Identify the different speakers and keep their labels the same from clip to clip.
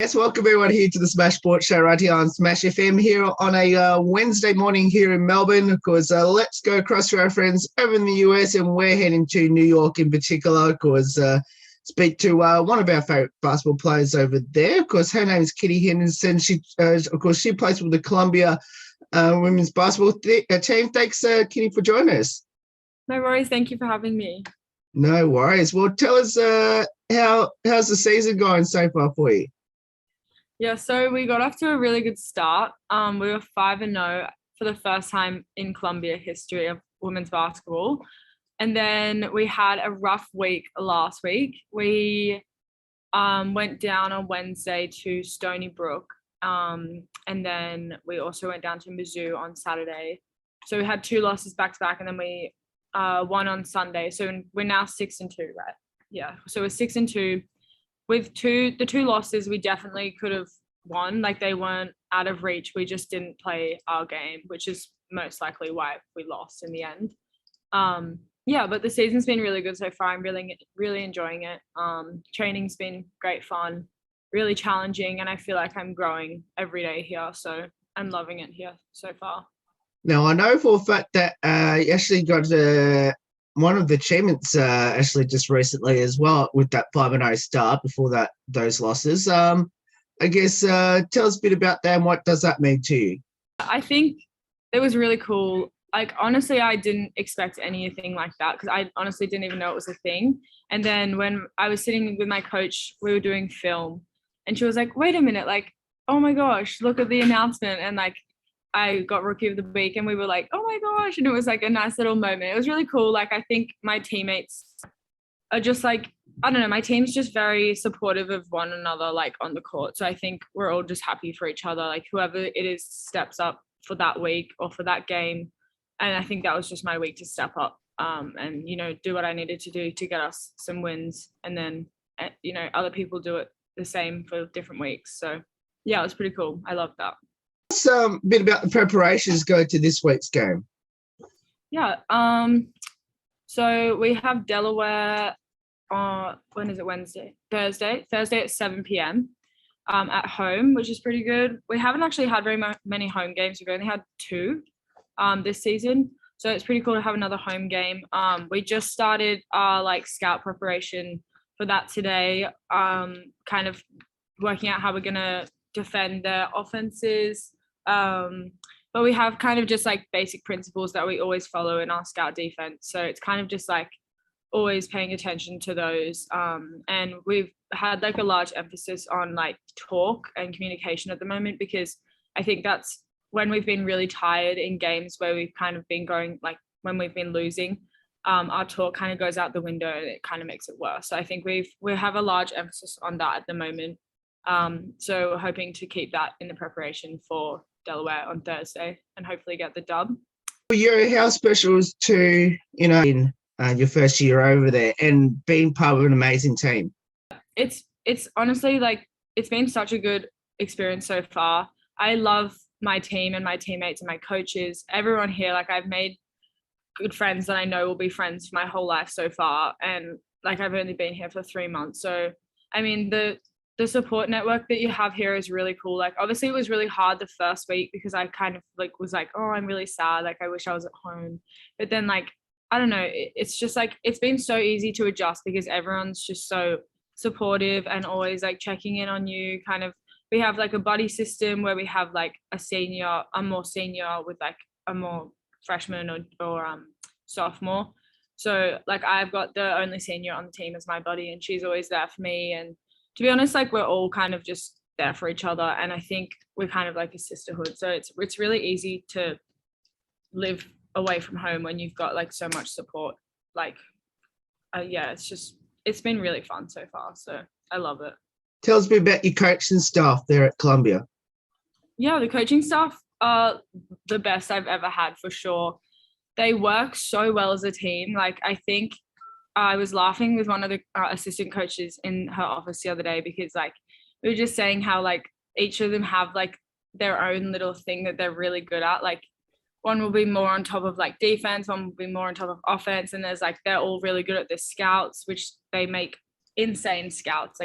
Speaker 1: Yes, welcome everyone here to the Smash Sports Show right here on Smash FM here on a Wednesday morning here in Melbourne. Of course, let's go across to our friends over in the US, and we're heading to New York in particular. Of course, speak to one of our favourite basketball players over there. Of course, her name is Kitty Henderson. She plays with the Columbia women's basketball team. Thanks, Kitty, for joining us.
Speaker 2: No worries. Thank you for having me.
Speaker 1: No worries. Well, tell us how's the season going so far for you?
Speaker 2: Yeah, so we got off to a really good start. We were 5-0 for the first time in Columbia history of women's basketball. And then we had a rough week last week. We went down on Wednesday to Stony Brook. And then we also went down to Mizzou on Saturday. So we had 2 losses back to back, and then we won on Sunday. So we're now 6-2, right? Yeah, so we're 6-2. With the 2 losses, we definitely could have won. Like, they weren't out of reach. We just didn't play our game, which is most likely why we lost in the end. Yeah, but the season's been really good so far. I'm really enjoying it. Training's been great fun, really challenging, and I feel like I'm growing every day here. So I'm loving it here so far.
Speaker 1: Now, I know for a fact that you actually got one of the achievements actually just recently as well with that 5-0 start before those losses. I guess tell us a bit about that and what does that mean to you?
Speaker 2: I think it was really cool. Like, honestly, I didn't expect anything like that because I honestly didn't even know it was a thing. And then when I was sitting with my coach, we were doing film, and she was like, wait a minute, like, oh my gosh, look at the announcement. And like, I got Rookie of the Week, and we were like, oh my gosh. And it was like a nice little moment. It was really cool. Like, I think my teammates are just like, I don't know, my team's just very supportive of one another, like, on the court. So I think we're all just happy for each other. Like, whoever it is steps up for that week or for that game. And I think that was just my week to step up and, do what I needed to do to get us some wins. And then, other people do it the same for different weeks. So yeah, it was pretty cool. I loved that.
Speaker 1: A bit about the preparations going to this week's game.
Speaker 2: Yeah. So we have Delaware when is it? Thursday at 7 p.m. At home, which is pretty good. We haven't actually had very many home games. We've only had 2 this season. So it's pretty cool to have another home game. We just started our scout preparation for that today. Kind of working out how we're gonna defend their offenses. But we have kind of just basic principles that we always follow in our scout defense. So it's kind of just always paying attention to those. And we've had a large emphasis on talk and communication at the moment, because I think that's when we've been really tired in games where we've kind of been going, when we've been losing, our talk kind of goes out the window and it kind of makes it worse. So I think we have a large emphasis on that at the moment. So we're hoping to keep that in the preparation for Delaware on Thursday and hopefully get the dub.
Speaker 1: How special is to, in your first year over there and being part of an amazing team?
Speaker 2: It's honestly it's been such a good experience so far. I love my team and my teammates and my coaches, everyone here. I've made good friends that I know will be friends for my whole life so far. And I've only been here for 3 months. So, I mean, the support network that you have here is really cool. Obviously it was really hard the first week because I kind of was oh, I'm really sad. I wish I was at home. But then I don't know, it's just it's been so easy to adjust because everyone's just so supportive and always checking in on you. Kind of, we have a buddy system where we have a more senior with a more freshman or sophomore. So I've got the only senior on the team as my buddy, and she's always there for me. And to be honest, we're all kind of just there for each other. And I think we're kind of a sisterhood. So it's really easy to live away from home when you've got so much support. Yeah, it's been really fun so far. So I love it.
Speaker 1: Tell us a bit about your coaching staff there at Columbia.
Speaker 2: Yeah, the coaching staff are the best I've ever had, for sure. They work so well as a team. I think I was laughing with one of the assistant coaches in her office the other day because we were just saying how each of them have their own little thing that they're really good at. One will be more on top of defense, one will be more on top of offense, and there's they're all really good at the scouts, which they make insane scouts,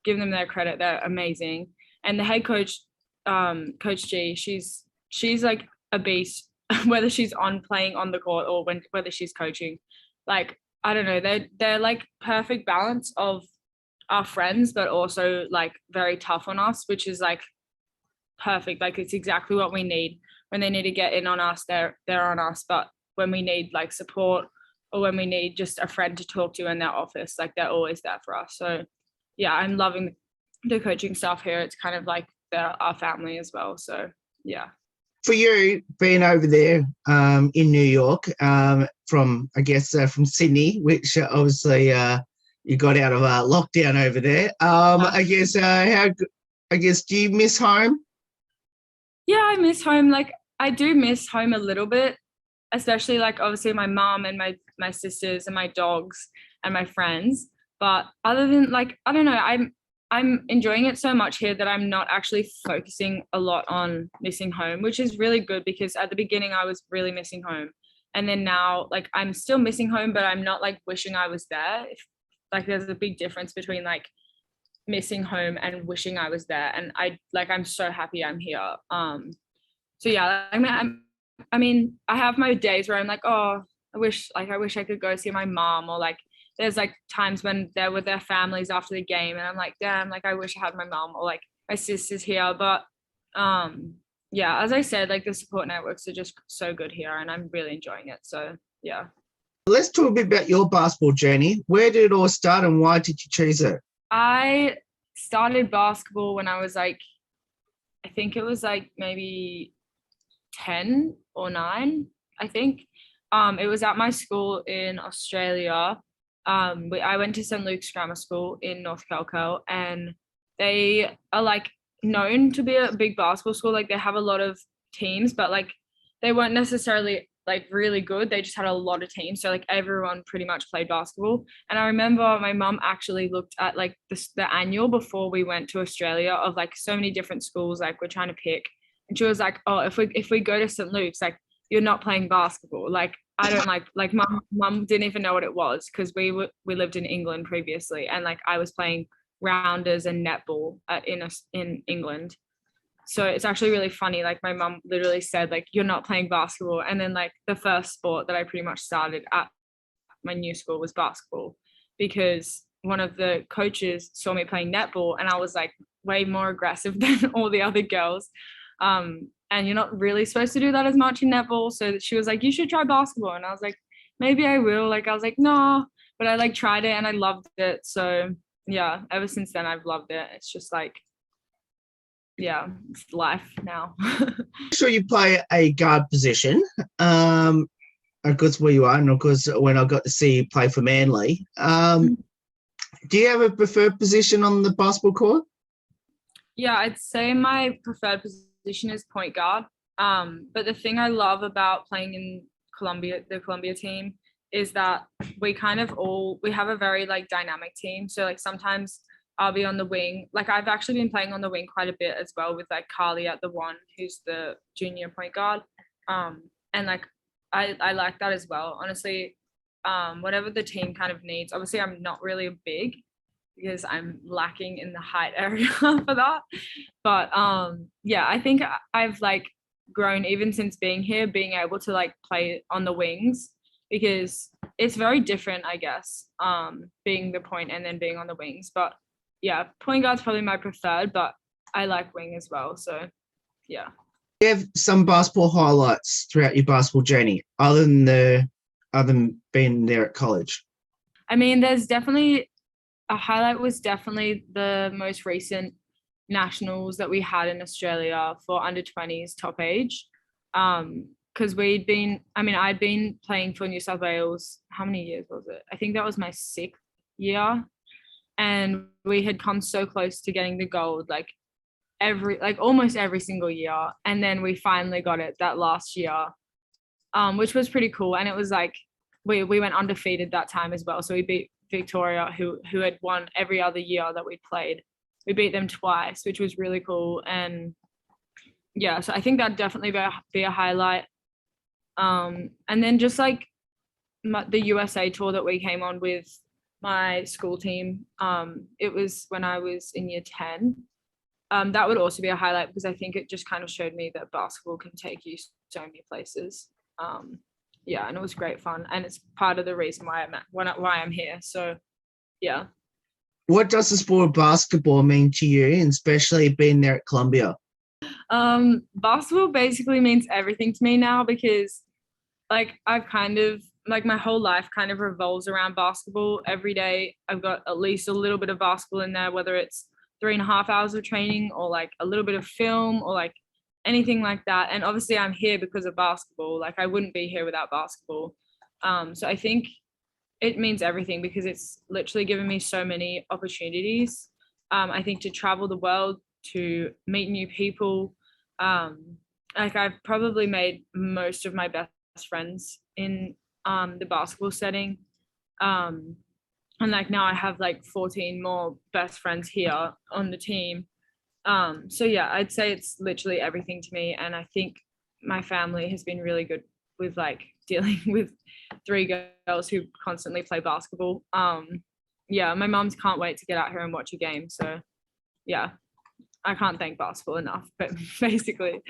Speaker 2: give them their credit. They're amazing. And the head coach, Coach G, she's like a beast, whether she's playing on the court or whether she's coaching. Like, I don't know, they're like perfect balance of our friends, but also like very tough on us, which is like perfect. Like, it's exactly what we need. When they need to get in on us, they're on us. But when we need like support, or when we need just a friend to talk to in their office, like they're always there for us. So yeah, I'm loving the coaching stuff here. It's kind of like our family as well. So yeah.
Speaker 1: For you, being over there in New York, from Sydney, which obviously you got out of lockdown over there. Do you miss home?
Speaker 2: Yeah, I miss home. Like, I do miss home a little bit, especially like obviously my mom and my sisters and my dogs and my friends. But other than, like, I don't know, I'm enjoying it so much here that I'm not actually focusing a lot on missing home, which is really good, because at the beginning I was really missing home. And then now, like, I'm still missing home, but I'm not like wishing I was there. Like, there's a big difference between like missing home and wishing I was there. And I'm so happy I'm here. So yeah, I mean, I have my days where I'm like, oh, I wish I could go see my mom, or like there's like times when they're with their families after the game and I'm like, damn, like I wish I had my mom or like my sister's here. But yeah, as I said, like the support networks are just so good here and I'm really enjoying it. So yeah.
Speaker 1: Let's talk a bit about your basketball journey. Where did it all start and why did you choose it?
Speaker 2: I started basketball when I was like, I think it was like maybe 10 or 9, I think. It was at my school in Australia. I went to St. Luke's Grammar School in North Calco, and they are like known to be a big basketball school. Like, they have a lot of teams, but like they weren't necessarily like really good. They just had a lot of teams, so like everyone pretty much played basketball. And I remember my mum actually looked at like the annual before we went to Australia of like so many different schools like we're trying to pick, and she was like, oh, if we go to St. Luke's, like, you're not playing basketball. Like, I don't like mum didn't even know what it was, because we lived in England previously, and like I was playing rounders and netball in England. So it's actually really funny. Like, my mum literally said, like, you're not playing basketball. And then like the first sport that I pretty much started at my new school was basketball, because one of the coaches saw me playing netball and I was like way more aggressive than all the other girls. And you're not really supposed to do that as much in netball. So she was like, you should try basketball. And I was like, maybe I will. Like, I was like, no, but I like tried it and I loved it. So yeah, ever since then I've loved it. It's just like, yeah, it's life now.
Speaker 1: Sure, you play a guard position. Of course, where you are, and of course, when I got to see you play for Manly. Do you have a preferred position on the basketball court?
Speaker 2: Yeah, I'd say my preferred position is point guard. But the thing I love about playing in the Columbia team, is that we have a very like dynamic team. So like sometimes I'll be on the wing. Like, I've actually been playing on the wing quite a bit as well, with like Carly at the one, who's the junior point guard. And like I like that as well. Honestly, whatever the team kind of needs. Obviously, I'm not really big, because I'm lacking in the height area for that. But yeah, I think I've like grown even since being here, being able to like play on the wings, because it's very different, I guess, being the point and then being on the wings. But yeah, point guard's probably my preferred, but I like wing as well. So yeah.
Speaker 1: You have some basketball highlights throughout your basketball journey, other than being there at college?
Speaker 2: I mean, there's definitely a highlight was definitely the most recent nationals that we had in Australia for under 20s top age. Because I'd been playing for New South Wales. How many years was it? I think that was my 6th year. And we had come so close to getting the gold, like almost every single year. And then we finally got it that last year, which was pretty cool. And it was like, we went undefeated that time as well. So we beat Victoria, who had won every other year that we played. We beat them twice, which was really cool. And yeah, so I think that'd definitely be a highlight. And then just like the USA tour that we came on with my school team. It was when I was in year 10. That would also be a highlight because I think it just kind of showed me that basketball can take you so many places. Yeah, and it was great fun, and it's part of the reason why I'm here. So, yeah.
Speaker 1: What does the sport of basketball mean to you, and especially being there at Columbia?
Speaker 2: Basketball basically means everything to me now because, like, I've kind of like my whole life kind of revolves around basketball. Every day I've got at least a little bit of basketball in there, whether it's 3.5 hours of training or like a little bit of film or like anything like that. And obviously I'm here because of basketball. Like I wouldn't be here without basketball. So I think it means everything because it's literally given me so many opportunities. I think to travel the world, to meet new people. Like I've probably made most of my best friends in the basketball setting. And like now I have like 14 more best friends here on the team. So yeah, I'd say it's literally everything to me. And I think my family has been really good with like dealing with 3 girls who constantly play basketball. Yeah, my mums can't wait to get out here and watch a game. So yeah, I can't thank basketball enough, but basically.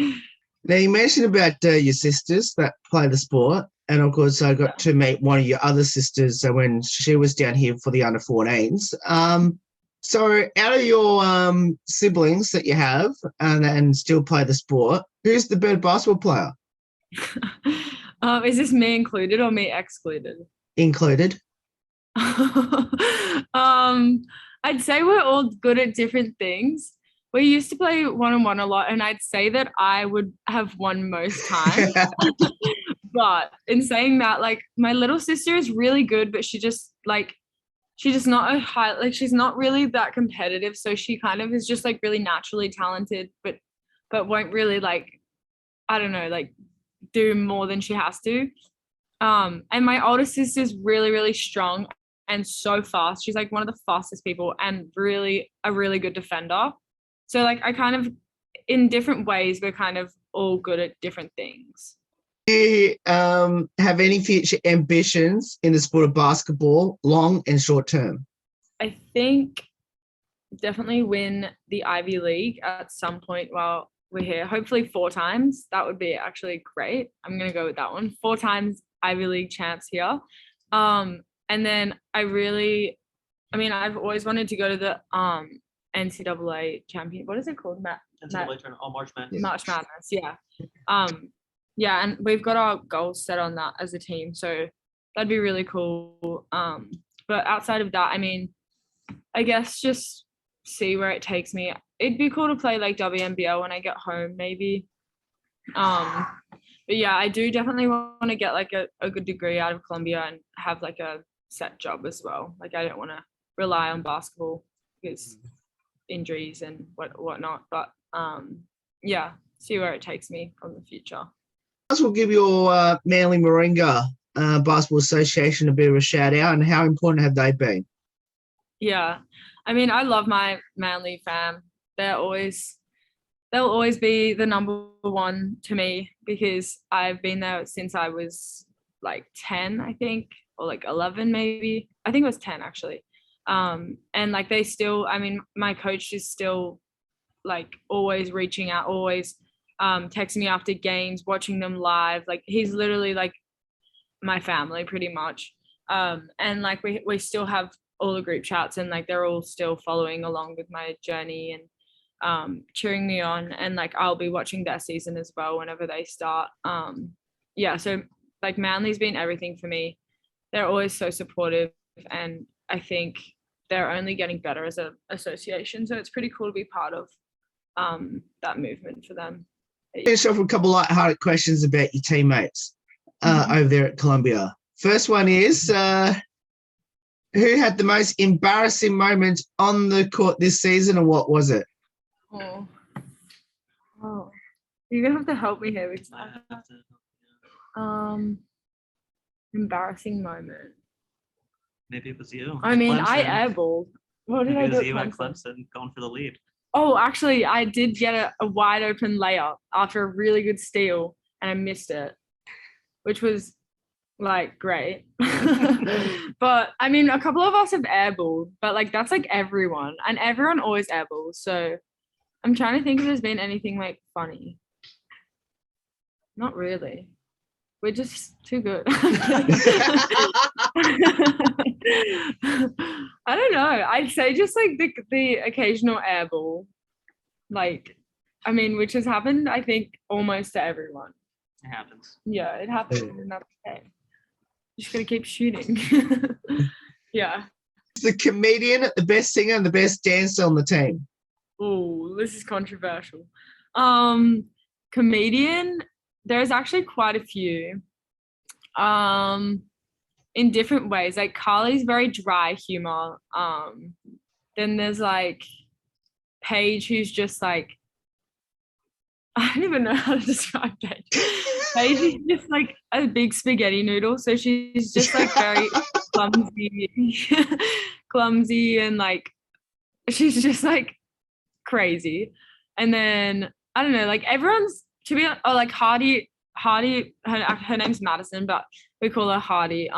Speaker 1: Now, you mentioned about your sisters that play the sport. And of course, I got to meet one of your other sisters when she was down here for the under 14s. So out of your siblings that you have and still play the sport, who's the better basketball player?
Speaker 2: Is this me included or me excluded?
Speaker 1: Included.
Speaker 2: I'd say we're all good at different things. We used to play one-on-one a lot, and I'd say that I would have won most times. But in saying that, like my little sister is really good, but she's just not a high, like she's not really that competitive. So she kind of is just like really naturally talented, but won't really like, I don't know, like do more than she has to. And my older sister's really, really strong and so fast. She's like one of the fastest people and really a really good defender. So like I kind of, in different ways, we're kind of all good at different things.
Speaker 1: Do you have any future ambitions in the sport of basketball, long and short term?
Speaker 2: I think definitely win the Ivy League at some point while we're here. Hopefully 4 times. That would be actually great. I'm going to go with that one. 4 times Ivy League champs here. And then I've always wanted to go to the NCAA champion. What is it called?
Speaker 3: NCAA tournament. March Madness.
Speaker 2: March Madness. Yeah. Yeah, and we've got our goals set on that as a team, so that'd be really cool. But outside of that, I mean, I guess just see where it takes me. It'd be cool to play like WNBL when I get home, maybe. But yeah, I do definitely want to get like a good degree out of Columbia and have like a set job as well. Like I don't want to rely on basketball because injuries and whatnot. But yeah, see where it takes me from the future.
Speaker 1: We'll give your Manly Moringa Basketball Association a bit of a shout out, and how important have they been?
Speaker 2: Yeah, I mean, I love my Manly fam. They'll always be the number one to me because I've been there since I was like 10, I think, or like 11 maybe. I think it was 10 actually. And like they still, I mean, my coach is still like always reaching out, always texting me after games, watching them live. Like he's literally like my family pretty much. And like we still have all the group chats and like they're all still following along with my journey and cheering me on, and like I'll be watching their season as well whenever they start. Yeah, so like Manly's been everything for me. They're always so supportive, and I think they're only getting better as an association, so it's pretty cool to be part of that movement for them.
Speaker 1: Finish off with a couple of light-hearted questions about your teammates over there at Columbia. First one is, who had the most embarrassing moment on the court this season, and what was it?
Speaker 2: Oh, you're gonna have to help me here because embarrassing moment.
Speaker 3: Maybe it was you.
Speaker 2: I mean, I airballed. What did I do?
Speaker 3: It was you at Clemson going for the lead.
Speaker 2: Oh, actually, I did get a wide open layup after a really good steal, and I missed it, which was like great. But I mean, a couple of us have airballed, but like that's like everyone, and everyone always airballs. So I'm trying to think if there's been anything like funny. Not really. We're just too good. I don't know. I'd say just like the occasional airball, like, I mean, which has happened, I think, almost to everyone.
Speaker 3: It happens.
Speaker 2: Yeah, it happens, and that's okay. Just gonna keep shooting. Yeah.
Speaker 1: The comedian, the best singer, and the best dancer on the team.
Speaker 2: Oh, this is controversial. Comedian, there's actually quite a few. In different ways. Like Carly's very dry humor. Then there's like Paige, who's just like, I don't even know how to describe Paige. Paige is just like a big spaghetti noodle. So she's just like very clumsy and like she's just like crazy. And then I don't know, like everyone's to be honest, like Hardy, her name's Madison, but we call her Hardy.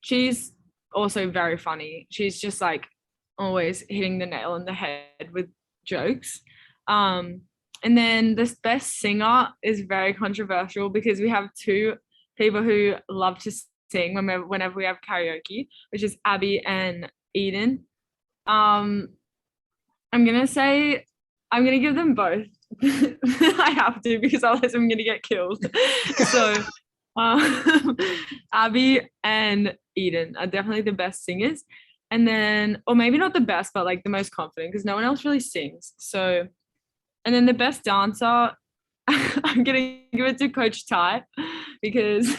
Speaker 2: She's also very funny. She's just like always hitting the nail on the head with jokes. And then this best singer is very controversial because we have two people who love to sing whenever we have karaoke, which is Abby and Eden. I'm gonna give them both. I have to because otherwise I'm gonna get killed. So Abby and Eden are definitely the best singers. And then, or maybe not the best, but like the most confident because no one else really sings. So, and then the best dancer, I'm gonna give it to Coach Ty because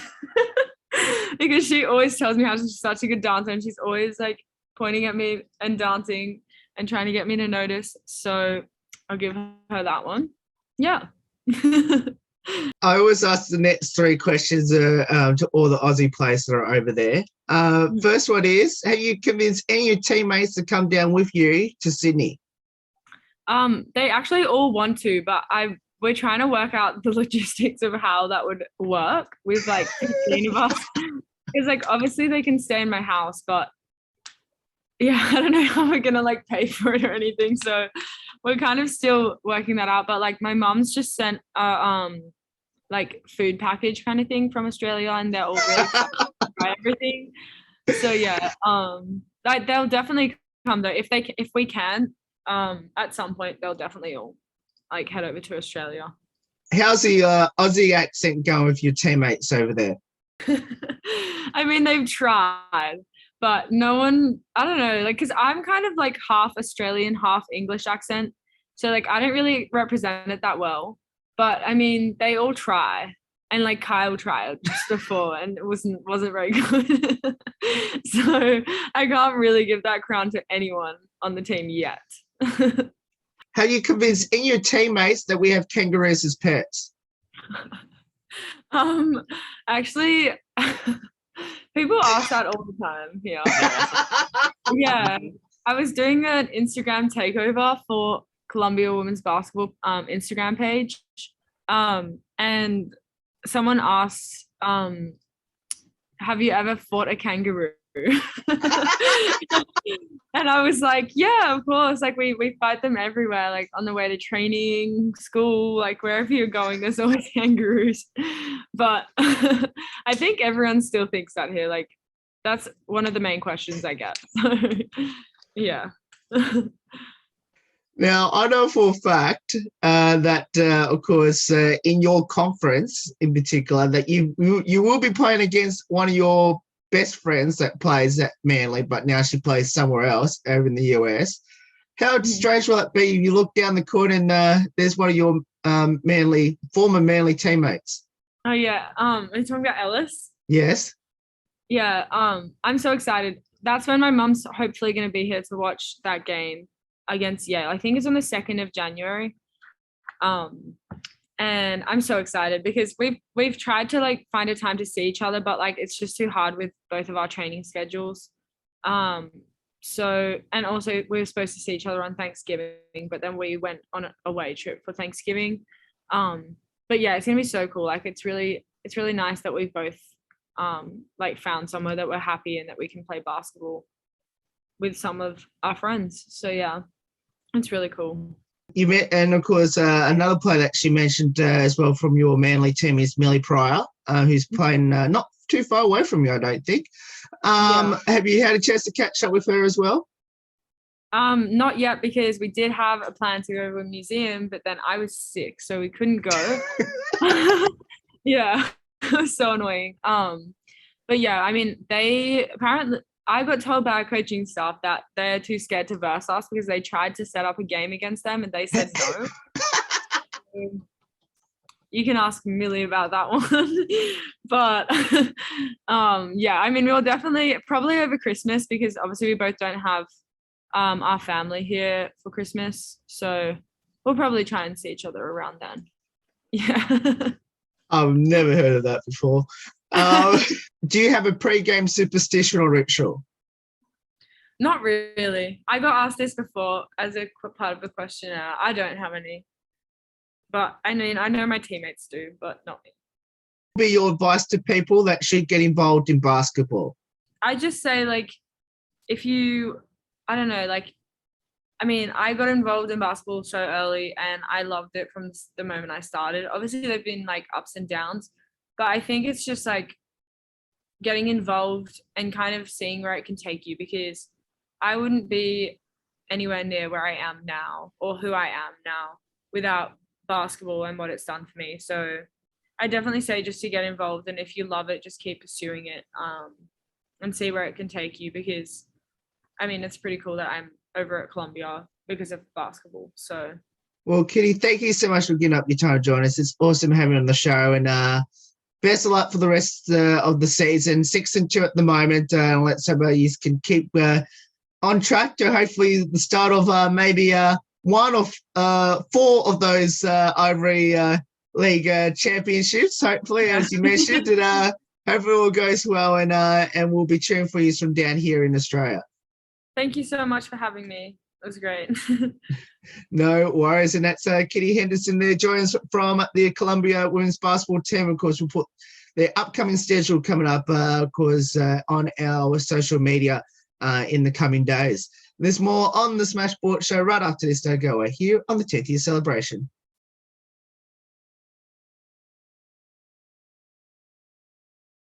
Speaker 2: because she always tells me how she's such a good dancer and she's always like pointing at me and dancing and trying to get me to notice. So I'll give her that one. Yeah.
Speaker 1: I always ask the next three questions to all the Aussie players that are over there. First one is, have you convinced any of your teammates to come down with you to Sydney?
Speaker 2: They actually all want to, but we're trying to work out the logistics of how that would work with like 15 of us. Because like obviously they can stay in my house, but yeah, I don't know how we're gonna like pay for it or anything. So we're kind of still working that out. But like my mom's just sent a like food package kind of thing from Australia, and they're all really excited to try everything. So yeah, like they'll definitely come though if we can. At some point they'll definitely all like head over to Australia.
Speaker 1: How's the Aussie accent going with your teammates over there?
Speaker 2: I mean, they've tried, but no one, I don't know, like, because I'm kind of like half Australian, half English accent. So like I don't really represent it that well. But I mean, they all try. And like Kyle tried just before and it wasn't very good. So I can't really give that crown to anyone on the team yet.
Speaker 1: Have you convinced any of your teammates that we have kangaroos as pets?
Speaker 2: Actually, people ask that all the time here. Yeah, I was doing an Instagram takeover for Columbia women's basketball Instagram page, and someone asked, have you ever fought a kangaroo? And I was like, yeah, of course, like we fight them everywhere, like on the way to training, school, like wherever you're going there's always kangaroos. But I think everyone still thinks that here, like that's one of the main questions I get. So yeah.
Speaker 1: Now, I know for a fact that, of course, in your conference in particular, that you will be playing against one of your best friends that plays at Manly, but now she plays somewhere else over in the US. How strange will that be? You look down the court and there's one of your former Manly teammates.
Speaker 2: Oh yeah. Are you talking about Ellis?
Speaker 1: Yes.
Speaker 2: Yeah. I'm so excited. That's when my mum's hopefully going to be here to watch that game against Yale. I think it's on the 2nd of January. And I'm so excited because we've tried to like find a time to see each other, but like it's just too hard with both of our training schedules. So, and also we were supposed to see each other on Thanksgiving, but then we went on an away trip for Thanksgiving. But yeah, it's gonna be so cool. Like it's really nice that we've both like found somewhere that we're happy and that we can play basketball with some of our friends. So yeah, it's really cool.
Speaker 1: You met, and of course, another player that she mentioned as well from your Manly team is Millie Pryor, who's playing not too far away from you, I don't think. Have you had a chance to catch up with her as well?
Speaker 2: Not yet, because we did have a plan to go to a museum, but then I was sick, so we couldn't go. Yeah, it was so annoying. But yeah, I mean, I got told by our coaching staff that they're too scared to verse us because they tried to set up a game against them and they said no. You can ask Millie about that one. But yeah, I mean, we'll definitely probably over Christmas, because obviously we both don't have our family here for Christmas. So we'll probably try and see each other around then. Yeah.
Speaker 1: I've never heard of that before. Do you have a pre-game superstitional ritual?
Speaker 2: Not really. I got asked this before as a part of the questionnaire. I don't have any. But I mean, I know my teammates do, but not me.
Speaker 1: What would be your advice to people that should get involved in basketball?
Speaker 2: I just say, like, I don't know, like, I mean, I got involved in basketball so early and I loved it from the moment I started. Obviously, there've been like ups and downs, but I think it's just like getting involved and kind of seeing where it can take you, because I wouldn't be anywhere near where I am now or who I am now without basketball and what it's done for me. So I definitely say just to get involved, and if you love it, just keep pursuing it and see where it can take you, because I mean, it's pretty cool that I'm over at Columbia because of basketball. So,
Speaker 1: well, Kitty, thank you so much for giving up your time to join us. It's awesome having you on the show, and best of luck for the rest of the season. 6-2 at the moment. Let's hope you can keep on track to hopefully the start of maybe one of 4 of those Ivory League championships. Hopefully, as you mentioned, and hopefully it all goes well, and we'll be cheering for you from down here in Australia.
Speaker 2: Thank you so much for having me. It was great.
Speaker 1: No worries. And that's Kitty Henderson there, joining us from the Columbia women's basketball team. Of course, we'll put their upcoming schedule coming up, of course, on our social media in the coming days. There's more on the Smash Sport Show right after this. Don't go away here on the 10th year celebration.